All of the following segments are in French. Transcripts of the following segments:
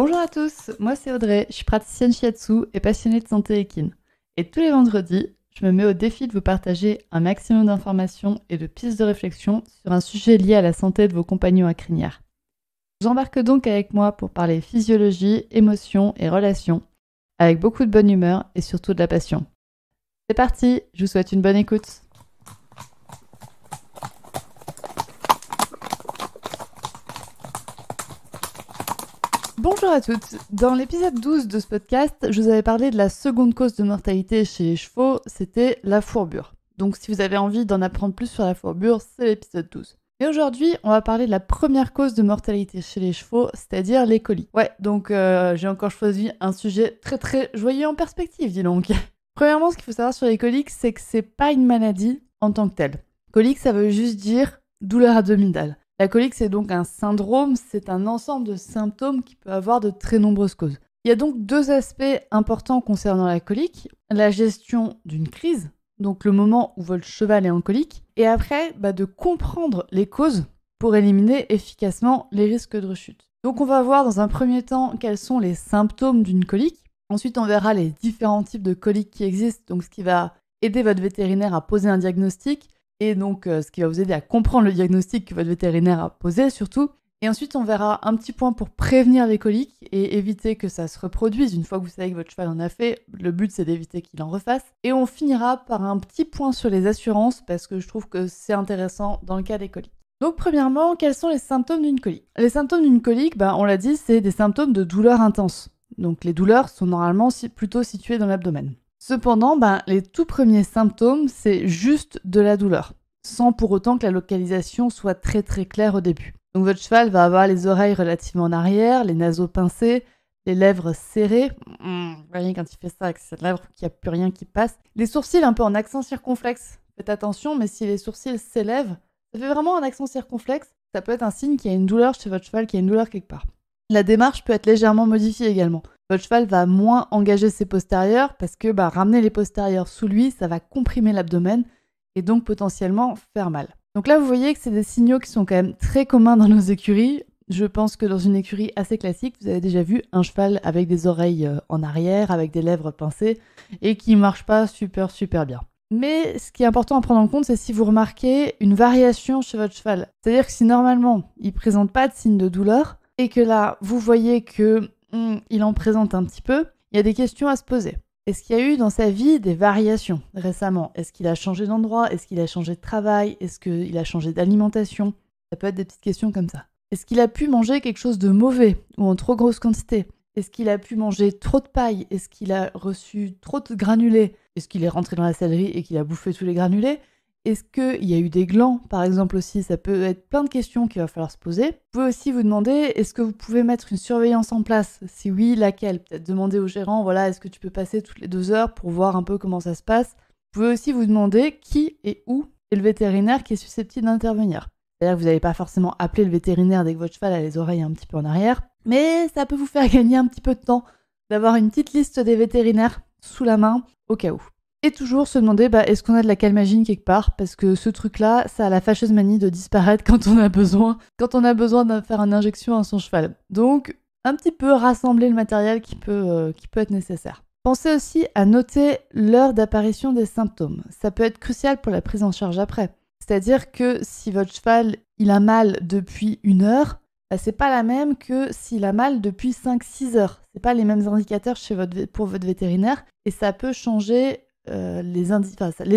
Bonjour à tous, moi c'est Audrey, je suis praticienne shiatsu et passionnée de santé équine. Et tous les vendredis, je me mets au défi de vous partager un maximum d'informations et de pistes de réflexion sur un sujet lié à la santé de vos compagnons à crinière. J'embarque donc avec moi pour parler physiologie, émotions et relations, avec beaucoup de bonne humeur et surtout de la passion. C'est parti, je vous souhaite une bonne écoute. Bonjour à toutes. Dans l'épisode 12 de ce podcast, je vous avais parlé de la seconde cause de mortalité chez les chevaux, c'était la fourbure. Donc si vous avez envie d'en apprendre plus sur la fourbure, c'est l'épisode 12. Et aujourd'hui, on va parler de la première cause de mortalité chez les chevaux, c'est-à-dire les coliques. Ouais, donc j'ai encore choisi un sujet très joyeux en perspective, dis donc. Premièrement, ce qu'il faut savoir sur les coliques, c'est que c'est pas une maladie en tant que telle. Colique, ça veut juste dire douleur abdominale. La colique, c'est donc un syndrome, c'est un ensemble de symptômes qui peut avoir de très nombreuses causes. Il y a donc deux aspects importants concernant la colique. La gestion d'une crise, donc le moment où votre cheval est en colique, et après, de comprendre les causes pour éliminer efficacement les risques de rechute. Donc on va voir dans un premier temps quels sont les symptômes d'une colique. Ensuite, on verra les différents types de coliques qui existent, donc ce qui va aider votre vétérinaire à poser un diagnostic. Et donc, ce qui va vous aider à comprendre le diagnostic que votre vétérinaire a posé, surtout. Et ensuite, on verra un petit point pour prévenir les coliques et éviter que ça se reproduise. Une fois que vous savez que votre cheval en a fait, le but, c'est d'éviter qu'il en refasse. Et on finira par un petit point sur les assurances, parce que je trouve que c'est intéressant dans le cas des coliques. Donc, premièrement, quels sont les symptômes d'une colique ? Les symptômes d'une colique, on l'a dit, c'est des symptômes de douleur intense. Donc, les douleurs sont normalement plutôt situées dans l'abdomen. Cependant, les tout premiers symptômes, c'est juste de la douleur, sans pour autant que la localisation soit très claire au début. Donc votre cheval va avoir les oreilles relativement en arrière, les naseaux pincés, les lèvres serrées. Vous voyez quand il fait ça avec cette lèvre qu'il n'y a plus rien qui passe. Les sourcils un peu en accent circonflexe. Faites attention, mais si les sourcils s'élèvent, ça fait vraiment un accent circonflexe. Ça peut être un signe qu'il y a une douleur chez votre cheval, qu'il y a une douleur quelque part. La démarche peut être légèrement modifiée également. Votre cheval va moins engager ses postérieurs parce que ramener les postérieurs sous lui, ça va comprimer l'abdomen et donc potentiellement faire mal. Donc là, vous voyez que c'est des signaux qui sont quand même très communs dans nos écuries. Je pense que dans une écurie assez classique, vous avez déjà vu un cheval avec des oreilles en arrière, avec des lèvres pincées et qui ne marche pas super bien. Mais ce qui est important à prendre en compte, c'est si vous remarquez une variation chez votre cheval. C'est-à-dire que si normalement, il ne présente pas de signe de douleur et que là, vous voyez que il en présente un petit peu, il y a des questions à se poser. Est-ce qu'il y a eu dans sa vie des variations récemment ? Est-ce qu'il a changé d'endroit ? Est-ce qu'il a changé de travail ? Est-ce qu'il a changé d'alimentation ? Ça peut être des petites questions comme ça. Est-ce qu'il a pu manger quelque chose de mauvais ou en trop grosse quantité ? Est-ce qu'il a pu manger trop de paille ? Est-ce qu'il a reçu trop de granulés ? Est-ce qu'il est rentré dans la sellerie et qu'il a bouffé tous les granulés ? Est-ce qu'il y a eu des glands, par exemple aussi ? Ça peut être plein de questions qu'il va falloir se poser. Vous pouvez aussi vous demander, est-ce que vous pouvez mettre une surveillance en place ? Si oui, laquelle ? Peut-être demander au gérant, est-ce que tu peux passer toutes les 2 heures pour voir un peu comment ça se passe ? Vous pouvez aussi vous demander qui et où est le vétérinaire qui est susceptible d'intervenir. C'est-à-dire que vous n'allez pas forcément appeler le vétérinaire dès que votre cheval a les oreilles un petit peu en arrière, mais ça peut vous faire gagner un petit peu de temps d'avoir une petite liste des vétérinaires sous la main au cas où. Et toujours se demander, est-ce qu'on a de la calmagine quelque part ? Parce que ce truc-là, ça a la fâcheuse manie de disparaître quand on a besoin de faire une injection à son cheval. Donc, un petit peu rassembler le matériel qui peut être nécessaire. Pensez aussi à noter l'heure d'apparition des symptômes. Ça peut être crucial pour la prise en charge après. C'est-à-dire que si votre cheval, il a mal depuis 1 heure, c'est pas la même que s'il a mal depuis 5-6 heures. C'est pas les mêmes indicateurs pour votre vétérinaire et ça peut changer. Les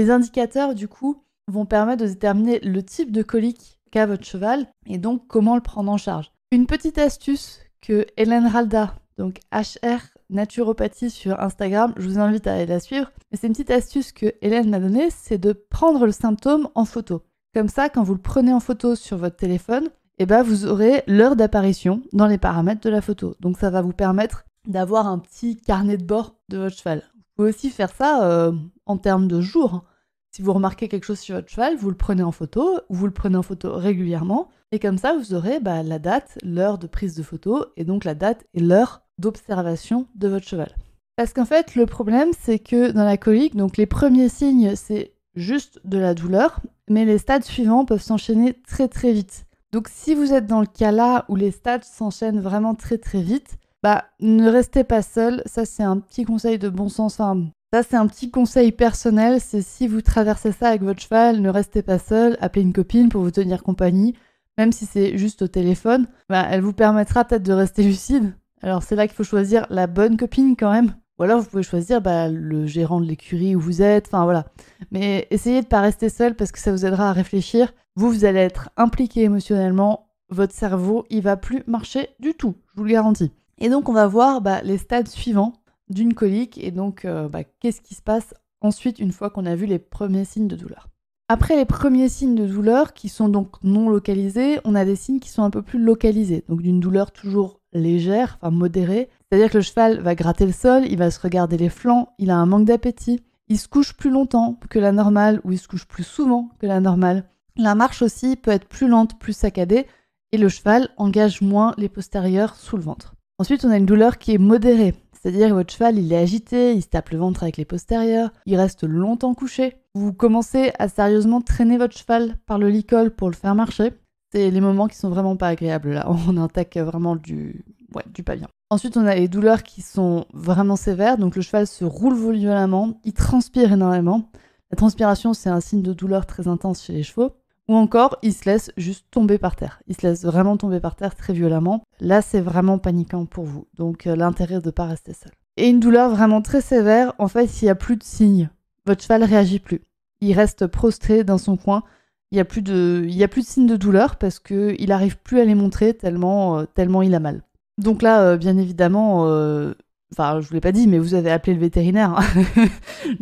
indicateurs du coup vont permettre de déterminer le type de colique qu'a votre cheval et donc comment le prendre en charge. Une petite astuce que Hélène Ralda, donc HR Naturopathie sur Instagram, je vous invite à aller la suivre, mais c'est une petite astuce que Hélène m'a donnée, c'est de prendre le symptôme en photo. Comme ça, quand vous le prenez en photo sur votre téléphone, vous aurez l'heure d'apparition dans les paramètres de la photo. Donc ça va vous permettre d'avoir un petit carnet de bord de votre cheval. Vous pouvez aussi faire ça en termes de jours. Si vous remarquez quelque chose sur votre cheval, vous le prenez en photo, ou vous le prenez en photo régulièrement, et comme ça, vous aurez la date, l'heure de prise de photo, et donc la date et l'heure d'observation de votre cheval. Parce qu'en fait, le problème, c'est que dans la colique, donc les premiers signes, c'est juste de la douleur, mais les stades suivants peuvent s'enchaîner très vite. Donc si vous êtes dans le cas là où les stades s'enchaînent vraiment très vite, Ne restez pas seul. Ça, c'est un petit conseil de bon sens. Enfin, ça, c'est un petit conseil personnel. C'est si vous traversez ça avec votre cheval, ne restez pas seul. Appelez une copine pour vous tenir compagnie. Même si c'est juste au téléphone, elle vous permettra peut-être de rester lucide. Alors, c'est là qu'il faut choisir la bonne copine quand même. Ou alors, vous pouvez choisir le gérant de l'écurie où vous êtes. Enfin, voilà. Mais essayez de ne pas rester seul parce que ça vous aidera à réfléchir. Vous allez être impliqué émotionnellement. Votre cerveau, il va plus marcher du tout. Je vous le garantis. Et donc, on va voir les stades suivants d'une colique. Et donc, qu'est-ce qui se passe ensuite une fois qu'on a vu les premiers signes de douleur. Après les premiers signes de douleur, qui sont donc non localisés, on a des signes qui sont un peu plus localisés. Donc, d'une douleur toujours légère, enfin modérée. C'est-à-dire que le cheval va gratter le sol, il va se regarder les flancs, il a un manque d'appétit, il se couche plus longtemps que la normale ou il se couche plus souvent que la normale. La marche aussi peut être plus lente, plus saccadée et le cheval engage moins les postérieurs sous le ventre. Ensuite, on a une douleur qui est modérée, c'est-à-dire que votre cheval il est agité, il se tape le ventre avec les postérieurs, il reste longtemps couché. Vous commencez à sérieusement traîner votre cheval par le licol pour le faire marcher. C'est les moments qui sont vraiment pas agréables là, on attaque vraiment du pas bien. Ensuite, on a les douleurs qui sont vraiment sévères, donc le cheval se roule violemment, il transpire énormément. La transpiration, c'est un signe de douleur très intense chez les chevaux. Ou encore, il se laisse juste tomber par terre. Il se laisse vraiment tomber par terre très violemment. Là, c'est vraiment paniquant pour vous. Donc, l'intérêt de ne pas rester seul. Et une douleur vraiment très sévère, en fait, il n'y a plus de signes. Votre cheval ne réagit plus. Il reste prostré dans son coin. Il n'y a plus de signes de douleur parce qu'il n'arrive plus à les montrer tellement il a mal. Donc là, bien évidemment, je vous l'ai pas dit, mais vous avez appelé le vétérinaire.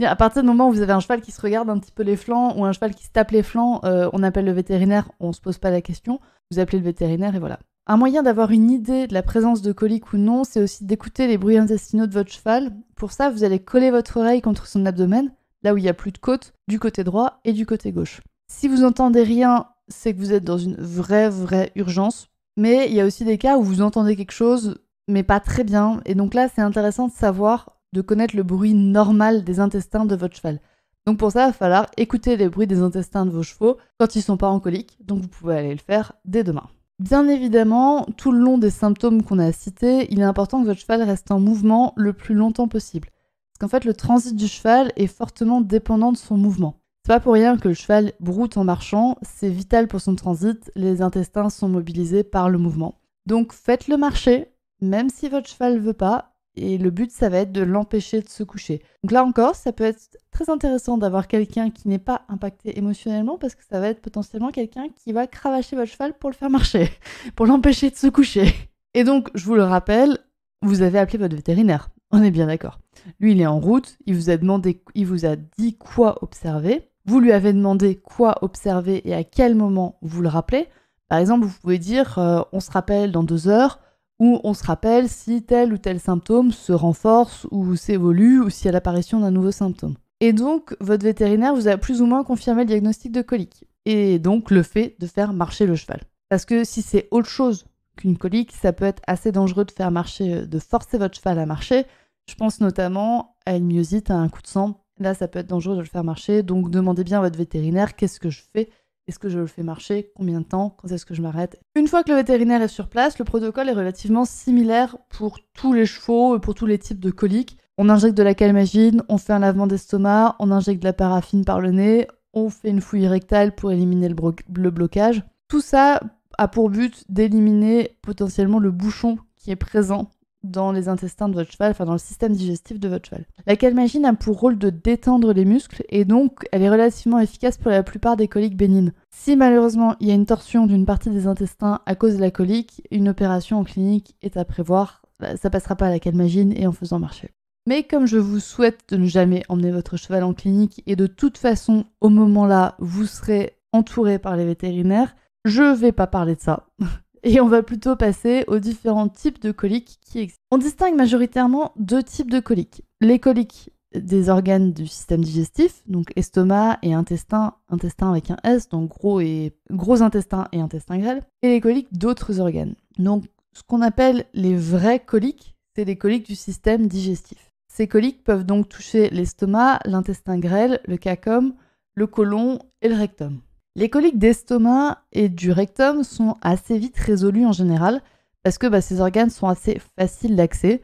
À partir du moment où vous avez un cheval qui se regarde un petit peu les flancs ou un cheval qui se tape les flancs, on appelle le vétérinaire, on se pose pas la question, vous appelez le vétérinaire et voilà. Un moyen d'avoir une idée de la présence de colique ou non, c'est aussi d'écouter les bruits intestinaux de votre cheval. Pour ça, vous allez coller votre oreille contre son abdomen, là où il n'y a plus de côte, du côté droit et du côté gauche. Si vous entendez rien, c'est que vous êtes dans une vraie urgence. Mais il y a aussi des cas où vous entendez quelque chose, mais pas très bien. Et donc là, c'est intéressant de connaître le bruit normal des intestins de votre cheval. Donc pour ça, il va falloir écouter les bruits des intestins de vos chevaux quand ils ne sont pas en colique. Donc vous pouvez aller le faire dès demain. Bien évidemment, tout le long des symptômes qu'on a cités, il est important que votre cheval reste en mouvement le plus longtemps possible. Parce qu'en fait, le transit du cheval est fortement dépendant de son mouvement. C'est pas pour rien que le cheval broute en marchant, c'est vital pour son transit, les intestins sont mobilisés par le mouvement. Donc faites-le marcher, même si votre cheval ne veut pas, et le but ça va être de l'empêcher de se coucher. Donc là encore, ça peut être très intéressant d'avoir quelqu'un qui n'est pas impacté émotionnellement, parce que ça va être potentiellement quelqu'un qui va cravacher votre cheval pour le faire marcher, pour l'empêcher de se coucher. Et donc, je vous le rappelle, vous avez appelé votre vétérinaire, on est bien d'accord. Lui, il est en route, il vous a dit quoi observer. Vous lui avez demandé quoi observer et à quel moment vous le rappelez. Par exemple, vous pouvez dire on se rappelle dans 2 heures ou on se rappelle si tel ou tel symptôme se renforce ou s'évolue ou s'il y a l'apparition d'un nouveau symptôme. Et donc, votre vétérinaire vous a plus ou moins confirmé le diagnostic de colique et donc le fait de faire marcher le cheval. Parce que si c'est autre chose qu'une colique, ça peut être assez dangereux de forcer votre cheval à marcher. Je pense notamment à une myosite, à un coup de sang. Là, ça peut être dangereux de le faire marcher, donc demandez bien à votre vétérinaire qu'est-ce que je fais, est-ce que je le fais marcher, combien de temps, quand est-ce que je m'arrête. Une fois que le vétérinaire est sur place, le protocole est relativement similaire pour tous les chevaux et pour tous les types de coliques. On injecte de la calmagine, on fait un lavement d'estomac, on injecte de la paraffine par le nez, on fait une fouille rectale pour éliminer le blocage. Tout ça a pour but d'éliminer potentiellement le bouchon qui est présent dans les intestins de votre cheval, enfin dans le système digestif de votre cheval. La calmagine a pour rôle de détendre les muscles et donc elle est relativement efficace pour la plupart des coliques bénignes. Si malheureusement il y a une torsion d'une partie des intestins à cause de la colique, une opération en clinique est à prévoir. Ça passera pas à la calmagine et en faisant marcher. Mais comme je vous souhaite de ne jamais emmener votre cheval en clinique et de toute façon au moment là vous serez entouré par les vétérinaires, je vais pas parler de ça. Et on va plutôt passer aux différents types de coliques qui existent. On distingue majoritairement 2 types de coliques. Les coliques des organes du système digestif, donc estomac et intestin avec un S, donc gros intestin et intestin grêle, et les coliques d'autres organes. Donc ce qu'on appelle les vraies coliques, c'est les coliques du système digestif. Ces coliques peuvent donc toucher l'estomac, l'intestin grêle, le cacum, le côlon et le rectum. Les coliques d'estomac et du rectum sont assez vite résolues en général parce que ces organes sont assez faciles d'accès,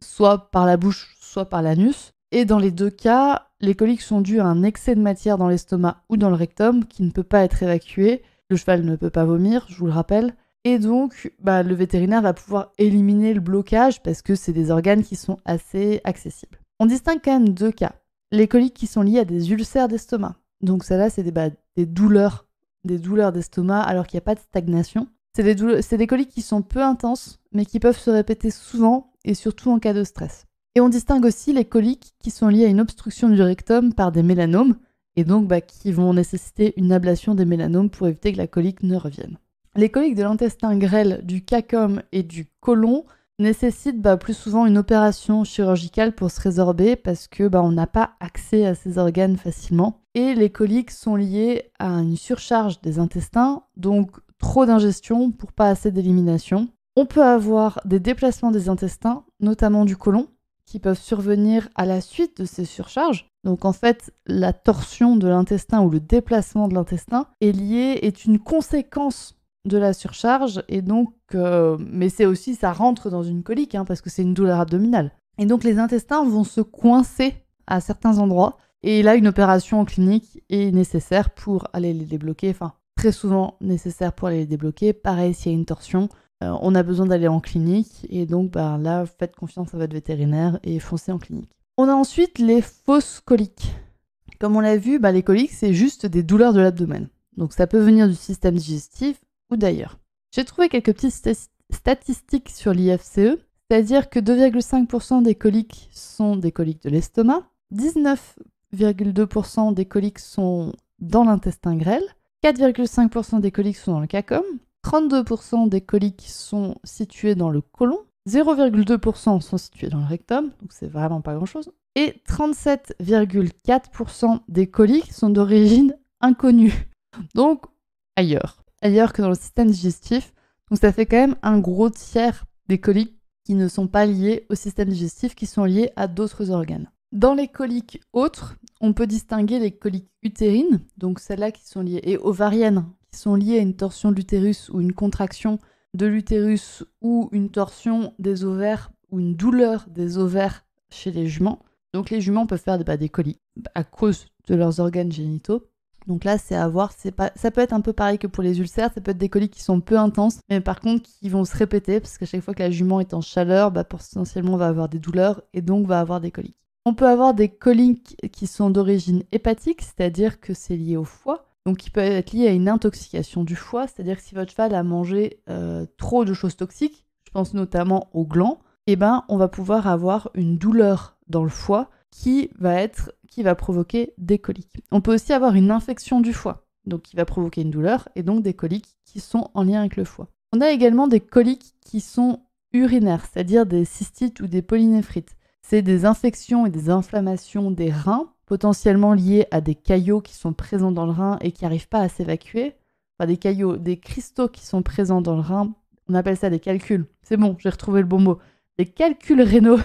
soit par la bouche, soit par l'anus. Et dans les deux cas, les coliques sont dues à un excès de matière dans l'estomac ou dans le rectum qui ne peut pas être évacué. Le cheval ne peut pas vomir, je vous le rappelle. Et donc, le vétérinaire va pouvoir éliminer le blocage parce que c'est des organes qui sont assez accessibles. On distingue quand même deux cas. Les coliques qui sont liées à des ulcères d'estomac. Donc celles-là, c'est des douleurs d'estomac alors qu'il n'y a pas de stagnation. C'est des coliques qui sont peu intenses, mais qui peuvent se répéter souvent et surtout en cas de stress. Et on distingue aussi les coliques qui sont liées à une obstruction du rectum par des mélanomes, et donc qui vont nécessiter une ablation des mélanomes pour éviter que la colique ne revienne. Les coliques de l'intestin grêle, du cæcum et du côlon nécessitent plus souvent une opération chirurgicale pour se résorber parce que on n'a pas accès à ces organes facilement. Et les coliques sont liées à une surcharge des intestins, donc trop d'ingestion pour pas assez d'élimination. On peut avoir des déplacements des intestins, notamment du côlon, qui peuvent survenir à la suite de ces surcharges. Donc en fait, la torsion de l'intestin ou le déplacement de l'intestin est une conséquence de la surcharge, et donc, mais c'est aussi, ça rentre dans une colique, parce que c'est une douleur abdominale. Et donc les intestins vont se coincer à certains endroits, et là une opération en clinique est nécessaire pour aller les débloquer, très souvent nécessaire pour aller les débloquer. Pareil, s'il y a une torsion, on a besoin d'aller en clinique, et donc là, faites confiance à votre vétérinaire et foncez en clinique. On a ensuite les fausses coliques. Comme on l'a vu, les coliques, c'est juste des douleurs de l'abdomen. Donc ça peut venir du système digestif ou d'ailleurs. J'ai trouvé quelques petites statistiques sur l'IFCE, c'est-à-dire que 2,5% des coliques sont des coliques de l'estomac, 19,2% des coliques sont dans l'intestin grêle, 4,5% des coliques sont dans le cæcum, 32% des coliques sont situées dans le côlon, 0,2% sont situées dans le rectum, donc c'est vraiment pas grand-chose, et 37,4% des coliques sont d'origine inconnue, donc ailleurs que dans le système digestif. Donc ça fait quand même un gros tiers des coliques qui ne sont pas liées au système digestif, qui sont liées à d'autres organes. Dans les coliques autres, on peut distinguer les coliques utérines, donc celles-là qui sont liées, et ovariennes, qui sont liées à une torsion de l'utérus ou une contraction de l'utérus ou une torsion des ovaires ou une douleur des ovaires chez les juments. Donc les juments peuvent faire des coliques à cause de leurs organes génitaux. Donc là, c'est à voir. Ça peut être un peu pareil que pour les ulcères. Ça peut être des coliques qui sont peu intenses, mais par contre qui vont se répéter parce qu'à chaque fois que la jument est en chaleur, potentiellement va avoir des douleurs et donc va avoir des coliques. On peut avoir des coliques qui sont d'origine hépatique, c'est-à-dire que c'est lié au foie. Donc qui peut être lié à une intoxication du foie, c'est-à-dire que si votre cheval a mangé trop de choses toxiques, je pense notamment au gland, on va pouvoir avoir une douleur dans le foie qui va provoquer des coliques. On peut aussi avoir une infection du foie, donc qui va provoquer une douleur, et donc des coliques qui sont en lien avec le foie. On a également des coliques qui sont urinaires, c'est-à-dire des cystites ou des polynéphrites. C'est des infections et des inflammations des reins, potentiellement liées à des caillots qui sont présents dans le rein et qui n'arrivent pas à s'évacuer. Des cristaux qui sont présents dans le rein, on appelle ça des calculs. C'est bon, j'ai retrouvé le bon mot. Des calculs rénaux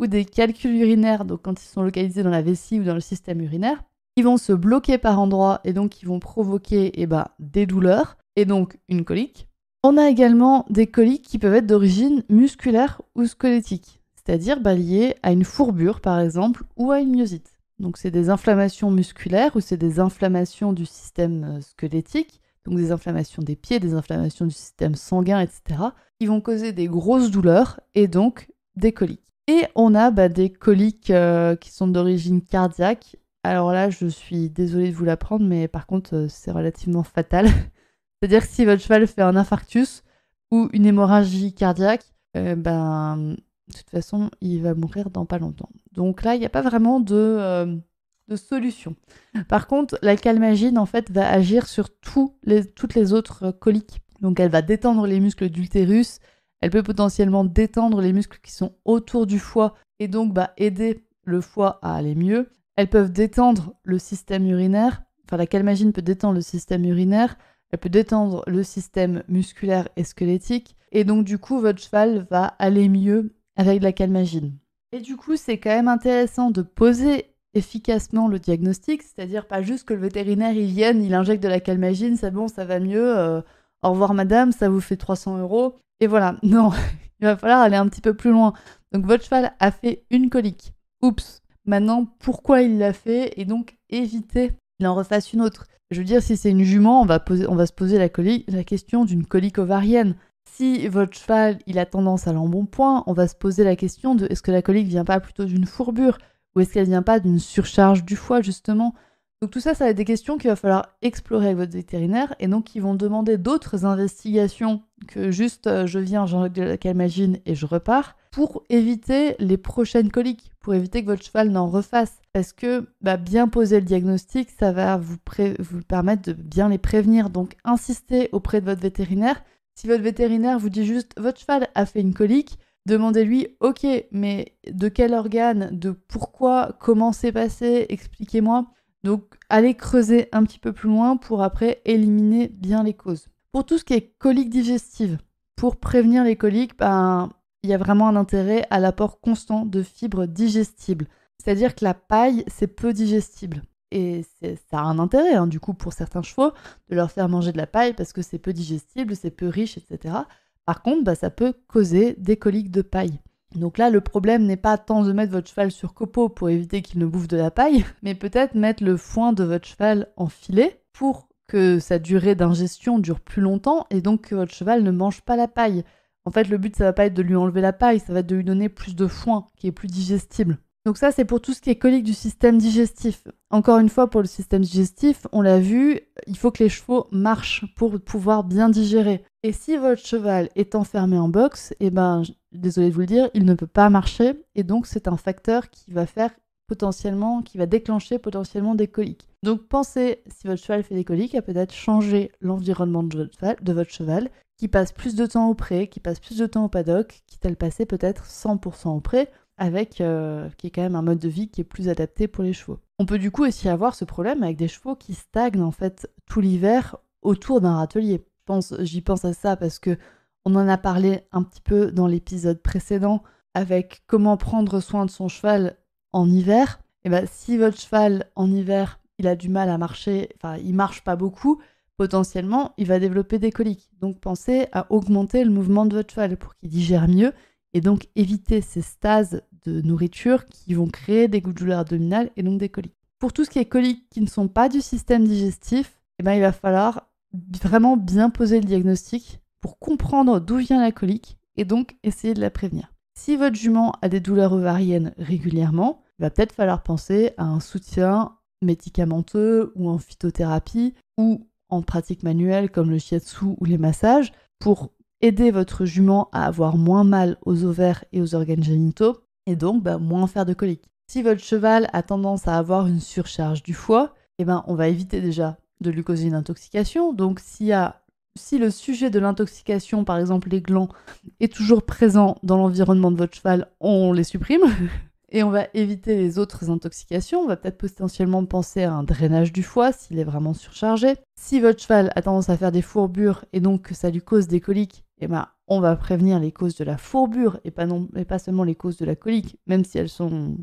ou des calculs urinaires, donc quand ils sont localisés dans la vessie ou dans le système urinaire, ils vont se bloquer par endroits et donc ils vont provoquer des douleurs et donc une colique. On a également des coliques qui peuvent être d'origine musculaire ou squelettique, c'est-à-dire liées à une fourbure par exemple ou à une myosite. Donc c'est des inflammations musculaires ou c'est des inflammations du système squelettique, donc des inflammations des pieds, des inflammations du système sanguin, etc., qui vont causer des grosses douleurs et donc des coliques. Et on a des coliques qui sont d'origine cardiaque. Alors là, je suis désolée de vous l'apprendre, mais par contre, c'est relativement fatal. C'est-à-dire que si votre cheval fait un infarctus ou une hémorragie cardiaque, de toute façon, il va mourir dans pas longtemps. Donc là, il n'y a pas vraiment de solution. Par contre, la calmagine, en fait, va agir sur toutes les autres coliques. Donc elle va détendre les muscles d'utérus, elle peut potentiellement détendre les muscles qui sont autour du foie et donc aider le foie à aller mieux. Elles peuvent détendre le système urinaire, la calmagine peut détendre le système urinaire, elle peut détendre le système musculaire et squelettique, et donc du coup votre cheval va aller mieux avec la calmagine. Et du coup c'est quand même intéressant de poser efficacement le diagnostic, c'est-à-dire pas juste que le vétérinaire il vienne, il injecte de la calmagine, c'est bon, ça va mieux, au revoir madame, ça vous fait 300 €. Et voilà, non, il va falloir aller un petit peu plus loin. Donc votre cheval a fait une colique. Oups. Maintenant, pourquoi il l'a fait et donc éviter qu'il en refasse une autre. Je veux dire, si c'est une jument, on va se poser la question d'une colique ovarienne. Si votre cheval il a tendance à l'embonpoint, on va se poser la question de est-ce que la colique vient pas plutôt d'une fourbure ou est-ce qu'elle vient pas d'une surcharge du foie justement. Donc tout ça, ça va être des questions qu'il va falloir explorer avec votre vétérinaire et donc qui vont demander d'autres investigations que juste je viens, j'enlève de la calmagine et je repars pour éviter les prochaines coliques, pour éviter que votre cheval n'en refasse. Parce que bien poser le diagnostic, ça va vous permettre de bien les prévenir. Donc insistez auprès de votre vétérinaire. Si votre vétérinaire vous dit juste votre cheval a fait une colique, demandez-lui ok, mais de quel organe, de pourquoi, comment c'est passé, expliquez-moi. Donc, allez creuser un petit peu plus loin pour après éliminer bien les causes. Pour tout ce qui est colique digestive, pour prévenir les coliques, il y a vraiment un intérêt à l'apport constant de fibres digestibles. C'est-à-dire que la paille, c'est peu digestible. Et ça a un intérêt, du coup, pour certains chevaux, de leur faire manger de la paille parce que c'est peu digestible, c'est peu riche, etc. Par contre, ça peut causer des coliques de paille. Donc là, le problème n'est pas tant de mettre votre cheval sur copeaux pour éviter qu'il ne bouffe de la paille, mais peut-être mettre le foin de votre cheval en filet pour que sa durée d'ingestion dure plus longtemps et donc que votre cheval ne mange pas la paille. En fait, le but, ça va pas être de lui enlever la paille, ça va être de lui donner plus de foin qui est plus digestible. Donc ça, c'est pour tout ce qui est colique du système digestif. Encore une fois, pour le système digestif, on l'a vu, il faut que les chevaux marchent pour pouvoir bien digérer. Et si votre cheval est enfermé en box, désolé de vous le dire, il ne peut pas marcher. Et donc, c'est un facteur qui va déclencher potentiellement des coliques. Donc, pensez, si votre cheval fait des coliques, à peut-être changer l'environnement de votre cheval, qui passe plus de temps au pré, qui passe plus de temps au paddock, quitte à le passer peut-être 100% au pré, avec qui est quand même un mode de vie qui est plus adapté pour les chevaux. On peut du coup aussi avoir ce problème avec des chevaux qui stagnent en fait tout l'hiver autour d'un râtelier. J'y pense à ça parce que on en a parlé un petit peu dans l'épisode précédent avec comment prendre soin de son cheval en hiver. Et si votre cheval en hiver il a du mal à marcher, il marche pas beaucoup, potentiellement il va développer des coliques. Donc pensez à augmenter le mouvement de votre cheval pour qu'il digère mieux et donc éviter ces stases de nourriture qui vont créer des douleurs abdominales et donc des coliques. Pour tout ce qui est coliques qui ne sont pas du système digestif, il va falloir vraiment bien poser le diagnostic pour comprendre d'où vient la colique et donc essayer de la prévenir. Si votre jument a des douleurs ovariennes régulièrement, il va peut-être falloir penser à un soutien médicamenteux ou en phytothérapie ou en pratique manuelle comme le shiatsu ou les massages pour aider votre jument à avoir moins mal aux ovaires et aux organes génitaux et donc moins faire de coliques. Si votre cheval a tendance à avoir une surcharge du foie, on va éviter déjà de lui causer une intoxication. Donc si le sujet de l'intoxication, par exemple les glands, est toujours présent dans l'environnement de votre cheval, on les supprime. Et on va éviter les autres intoxications. On va peut-être potentiellement penser à un drainage du foie s'il est vraiment surchargé. Si votre cheval a tendance à faire des fourbures et donc que ça lui cause des coliques, on va prévenir les causes de la fourbure et pas seulement les causes de la colique, même si elles sont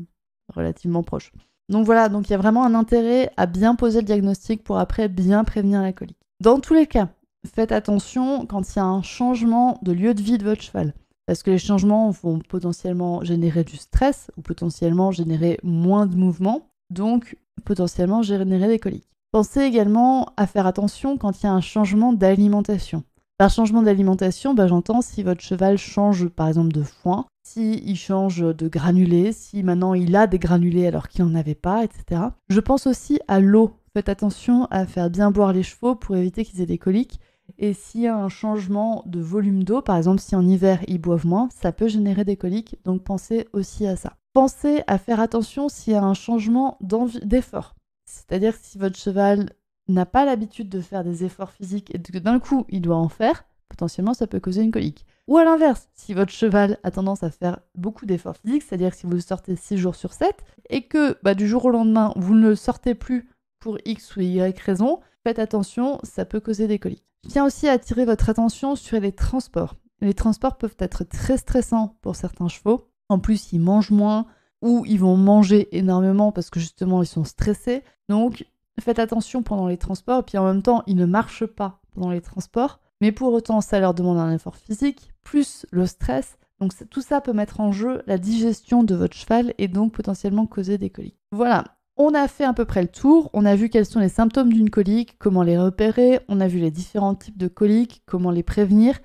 relativement proches. Donc voilà, il y a vraiment un intérêt à bien poser le diagnostic pour après bien prévenir la colique. Dans tous les cas, faites attention quand il y a un changement de lieu de vie de votre cheval. Parce que les changements vont potentiellement générer du stress ou potentiellement générer moins de mouvement, donc potentiellement générer des coliques. Pensez également à faire attention quand il y a un changement d'alimentation. Par changement d'alimentation, j'entends si votre cheval change par exemple de foin, s'il change de granulés, si maintenant il a des granulés alors qu'il n'en avait pas, etc. Je pense aussi à l'eau. Faites attention à faire bien boire les chevaux pour éviter qu'ils aient des coliques. Et s'il y a un changement de volume d'eau, par exemple si en hiver ils boivent moins, ça peut générer des coliques, donc pensez aussi à ça. Pensez à faire attention s'il y a un changement d'effort. C'est-à-dire que si votre cheval n'a pas l'habitude de faire des efforts physiques et que d'un coup il doit en faire, potentiellement ça peut causer une colique. Ou à l'inverse, si votre cheval a tendance à faire beaucoup d'efforts physiques, c'est-à-dire que si vous le sortez 6 jours sur 7 et que du jour au lendemain vous ne le sortez plus pour X ou Y raison, faites attention, ça peut causer des coliques. Je tiens aussi à attirer votre attention sur les transports. Les transports peuvent être très stressants pour certains chevaux. En plus, ils mangent moins ou ils vont manger énormément parce que justement, ils sont stressés. Donc, faites attention pendant les transports. Et puis en même temps, ils ne marchent pas pendant les transports. Mais pour autant, ça leur demande un effort physique plus le stress. Donc tout ça peut mettre en jeu la digestion de votre cheval et donc potentiellement causer des coliques. Voilà, on a fait à peu près le tour, on a vu quels sont les symptômes d'une colique, comment les repérer, on a vu les différents types de coliques, comment les prévenir.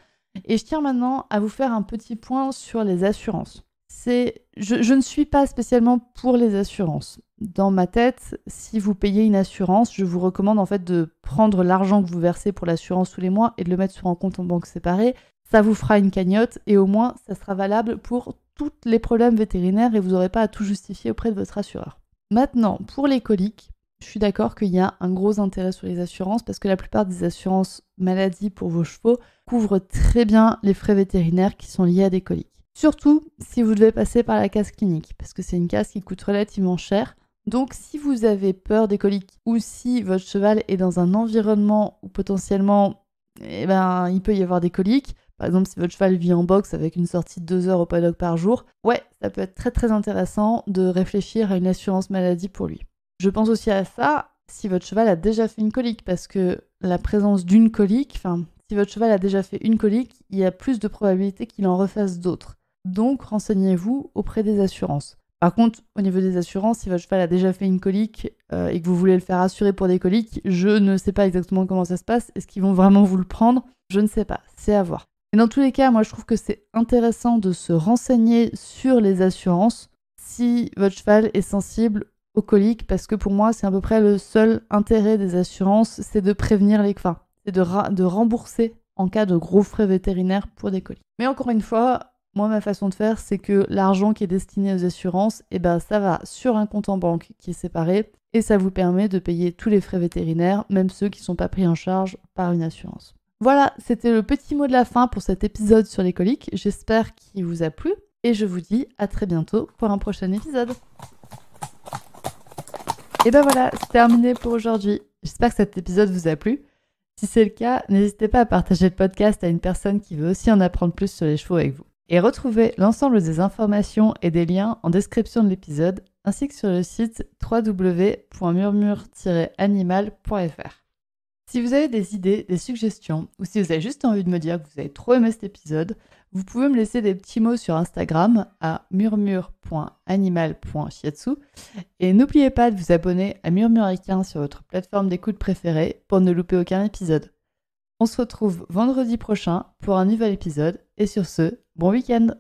Et je tiens maintenant à vous faire un petit point sur les assurances. Je ne suis pas spécialement pour les assurances. Dans ma tête, si vous payez une assurance, je vous recommande en fait de prendre l'argent que vous versez pour l'assurance tous les mois et de le mettre sur un compte en banque séparé. Ça vous fera une cagnotte et au moins ça sera valable pour tous les problèmes vétérinaires et vous n'aurez pas à tout justifier auprès de votre assureur. Maintenant, pour les coliques, je suis d'accord qu'il y a un gros intérêt sur les assurances parce que la plupart des assurances maladie pour vos chevaux couvrent très bien les frais vétérinaires qui sont liés à des coliques. Surtout si vous devez passer par la case clinique parce que c'est une case qui coûte relativement cher. Donc si vous avez peur des coliques ou si votre cheval est dans un environnement où potentiellement il peut y avoir des coliques, par exemple si votre cheval vit en boxe avec une sortie de 2 heures au paddock par jour, ça peut être très très intéressant de réfléchir à une assurance maladie pour lui. Je pense aussi à ça si votre cheval a déjà fait une colique parce que la présence d'une colique, si votre cheval a déjà fait une colique, il y a plus de probabilité qu'il en refasse d'autres. Donc renseignez-vous auprès des assurances. Par contre, au niveau des assurances, si votre cheval a déjà fait une colique et que vous voulez le faire assurer pour des coliques, je ne sais pas exactement comment ça se passe. Est-ce qu'ils vont vraiment vous le prendre ? Je ne sais pas, c'est à voir. Mais dans tous les cas, moi je trouve que c'est intéressant de se renseigner sur les assurances si votre cheval est sensible aux coliques, parce que pour moi c'est à peu près le seul intérêt des assurances, c'est de prévenir les fins, c'est de rembourser en cas de gros frais vétérinaires pour des coliques. Mais encore une fois, moi, ma façon de faire, c'est que l'argent qui est destiné aux assurances, ça va sur un compte en banque qui est séparé et ça vous permet de payer tous les frais vétérinaires, même ceux qui ne sont pas pris en charge par une assurance. Voilà, c'était le petit mot de la fin pour cet épisode sur les coliques. J'espère qu'il vous a plu et je vous dis à très bientôt pour un prochain épisode. Et voilà, c'est terminé pour aujourd'hui. J'espère que cet épisode vous a plu. Si c'est le cas, n'hésitez pas à partager le podcast à une personne qui veut aussi en apprendre plus sur les chevaux avec vous. Et retrouvez l'ensemble des informations et des liens en description de l'épisode, ainsi que sur le site www.murmure-animal.fr. Si vous avez des idées, des suggestions, ou si vous avez juste envie de me dire que vous avez trop aimé cet épisode, vous pouvez me laisser des petits mots sur Instagram à murmure.animal.shiatsu. Et n'oubliez pas de vous abonner à Murmuricain sur votre plateforme d'écoute préférée pour ne louper aucun épisode. On se retrouve vendredi prochain pour un nouvel épisode, et sur ce, bon week-end!